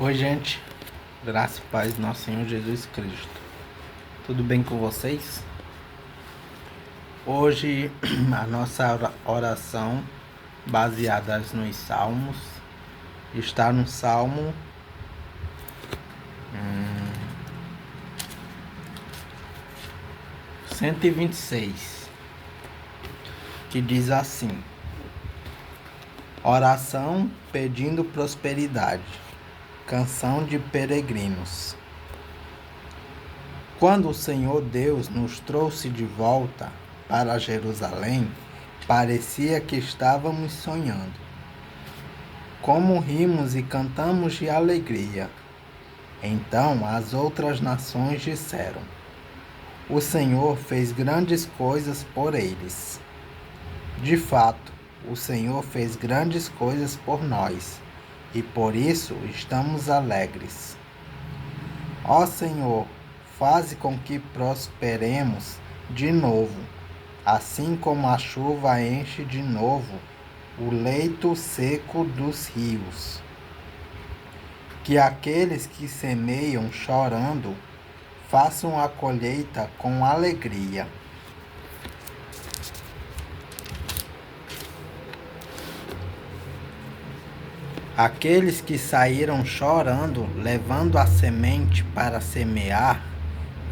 Oi, gente, graça e paz do nosso Senhor Jesus Cristo. Tudo bem com vocês? Hoje a nossa oração baseada nos Salmos está no Salmo 126, que diz assim: oração pedindo prosperidade, canção de peregrinos. Quando o Senhor Deus nos trouxe de volta para Jerusalém, parecia que estávamos sonhando. Como rimos e cantamos de alegria. Então as outras nações disseram: o Senhor fez grandes coisas por eles. De fato, o Senhor fez grandes coisas por nós, e por isso estamos alegres. Ó Senhor, faze com que prosperemos de novo, assim como a chuva enche de novo o leito seco dos rios. Que aqueles que semeiam chorando façam a colheita com alegria. Aqueles que saíram chorando, levando a semente para semear,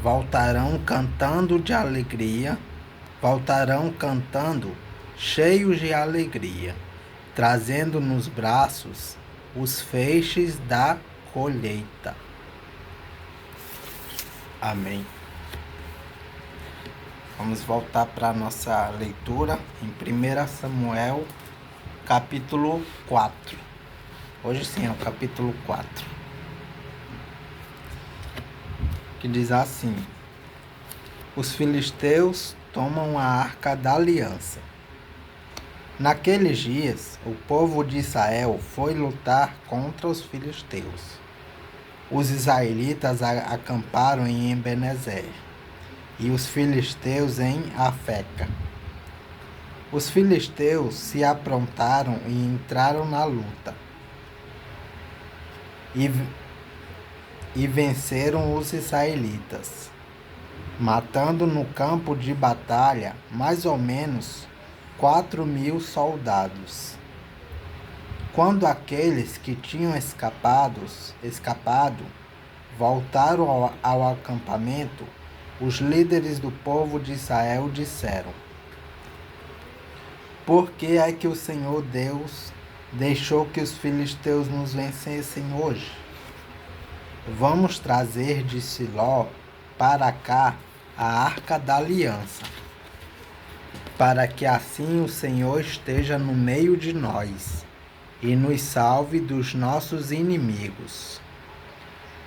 voltarão cantando de alegria, voltarão cantando cheios de alegria, trazendo nos braços os feixes da colheita. Amém. Vamos voltar para a nossa leitura em 1 Samuel, capítulo 4. Hoje sim é o capítulo 4. Que diz assim: os filisteus tomam a arca da aliança. Naqueles dias, o povo de Israel foi lutar contra os filisteus. Os israelitas acamparam em Ebenezer e os filisteus em Afeca. Os filisteus se aprontaram e entraram na luta e venceram os israelitas, matando no campo de batalha mais ou menos 4.000 soldados. Quando aqueles que tinham escapado voltaram ao acampamento, os líderes do povo de Israel disseram: por que é que o Senhor Deus deixou que os filisteus nos vencessem hoje? Vamos trazer de Siló para cá a arca da aliança, para que assim o Senhor esteja no meio de nós e nos salve dos nossos inimigos.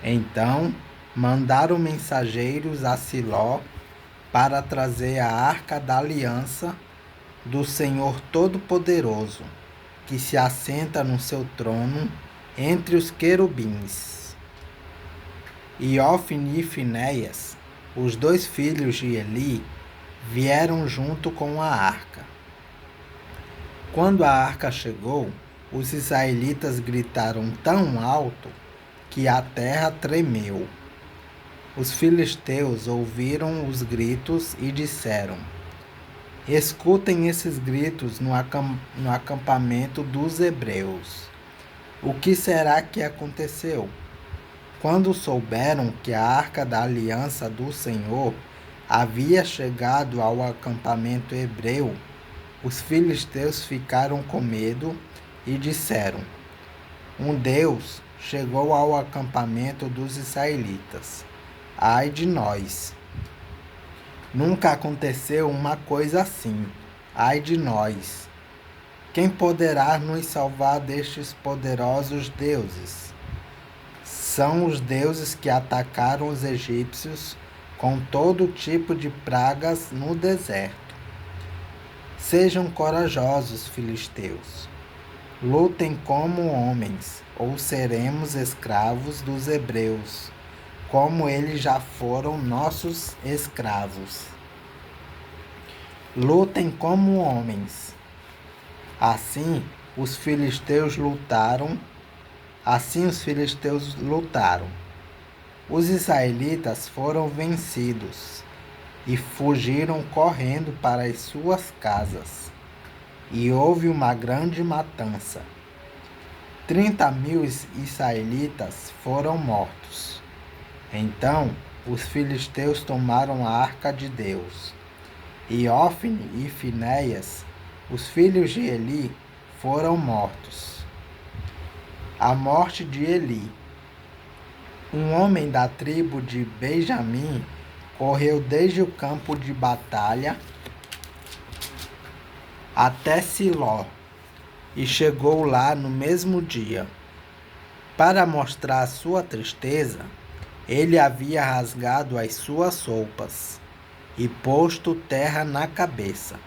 Então mandaram mensageiros a Siló para trazer a arca da aliança do Senhor Todo-Poderoso, que se assenta no seu trono entre os querubins. E Ofni e Finéias, os dois filhos de Eli, vieram junto com a arca. Quando a arca chegou, os israelitas gritaram tão alto que a terra tremeu. Os filisteus ouviram os gritos e disseram: escutem esses gritos no acampamento dos hebreus. O que será que aconteceu? Quando souberam que a arca da aliança do Senhor havia chegado ao acampamento hebreu, os filisteus ficaram com medo e disseram: um Deus chegou ao acampamento dos israelitas. Ai de nós! Nunca aconteceu uma coisa assim. Ai de nós! Quem poderá nos salvar destes poderosos deuses? São os deuses que atacaram os egípcios com todo tipo de pragas no deserto. Sejam corajosos, filisteus. Lutem como homens, ou seremos escravos dos hebreus, como eles já foram nossos escravos. Lutem como homens. Assim, os filisteus lutaram Assim os filisteus lutaram. Os israelitas foram vencidos e fugiram correndo para as suas casas. E houve uma grande matança. 30.000 israelitas foram mortos. Então os filisteus tomaram a arca de Deus. E Ofni e Finéias, os filhos de Eli, foram mortos. A morte de Eli. Um homem da tribo de Benjamim correu desde o campo de batalha até Siló e chegou lá no mesmo dia. Para mostrar sua tristeza, ele havia rasgado as suas roupas e posto terra na cabeça.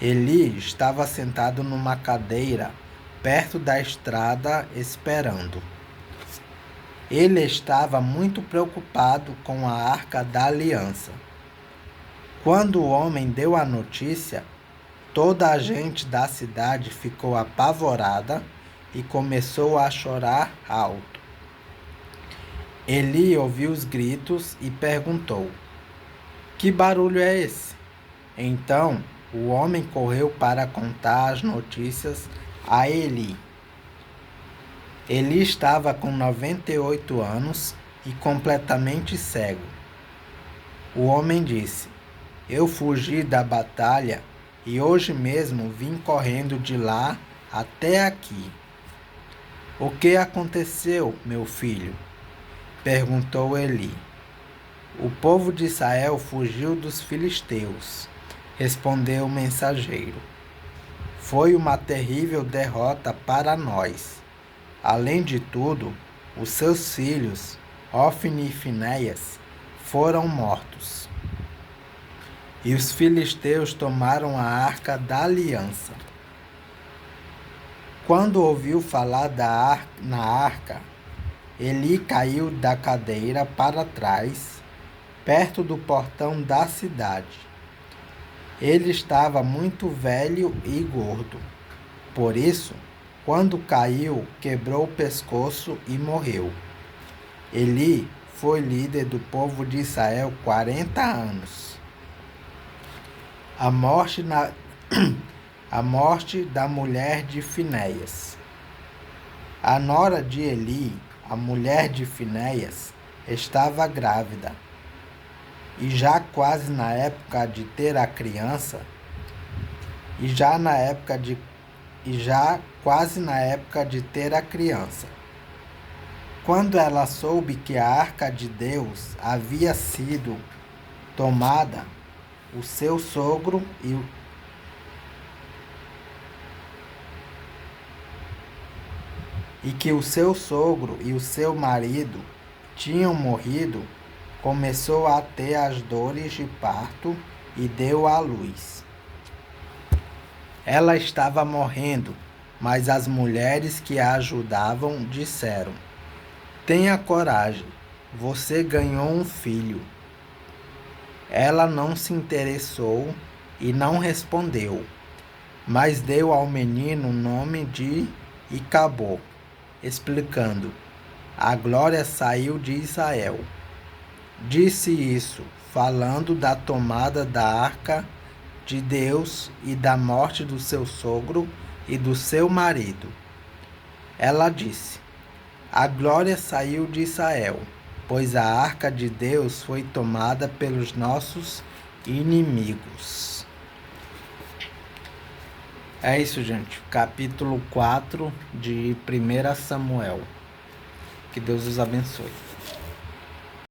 Eli estava sentado numa cadeira perto da estrada esperando. Ele estava muito preocupado com a arca da aliança. Quando o homem deu a notícia, toda a gente da cidade ficou apavorada e começou a chorar alto. Eli ouviu os gritos e perguntou: "Que barulho é esse?" Então o homem correu para contar as notícias a Eli. Eli estava com 98 anos e completamente cego. O homem disse: "Eu fugi da batalha e hoje mesmo vim correndo de lá até aqui." "O que aconteceu, meu filho?" perguntou Eli. "O povo de Israel fugiu dos filisteus", respondeu o mensageiro. "Foi uma terrível derrota para nós. Além de tudo, os seus filhos, Ofni e Finéias, foram mortos. E os filisteus tomaram a arca da aliança." Quando ouviu falar na arca, Eli caiu da cadeira para trás, perto do portão da cidade. Ele estava muito velho e gordo. Por isso, quando caiu, quebrou o pescoço e morreu. Eli foi líder do povo de Israel 40 anos. A morte da mulher de Finéias. A nora de Eli, a mulher de Finéias, estava grávida. E já quase na época de ter a criança, Quando ela soube que a arca de Deus havia sido tomada, o seu sogro e que o seu sogro e o seu marido tinham morrido, começou a ter as dores de parto e deu à luz. Ela estava morrendo, mas as mulheres que a ajudavam disseram: "Tenha coragem, você ganhou um filho." Ela não se interessou e não respondeu, mas deu ao menino o nome de Icabô, explicando: "A glória saiu de Israel." Disse isso, falando da tomada da arca de Deus e da morte do seu sogro e do seu marido. Ela disse: "A glória saiu de Israel, pois a arca de Deus foi tomada pelos nossos inimigos." É isso, gente. Capítulo 4 de 1 Samuel. Que Deus os abençoe.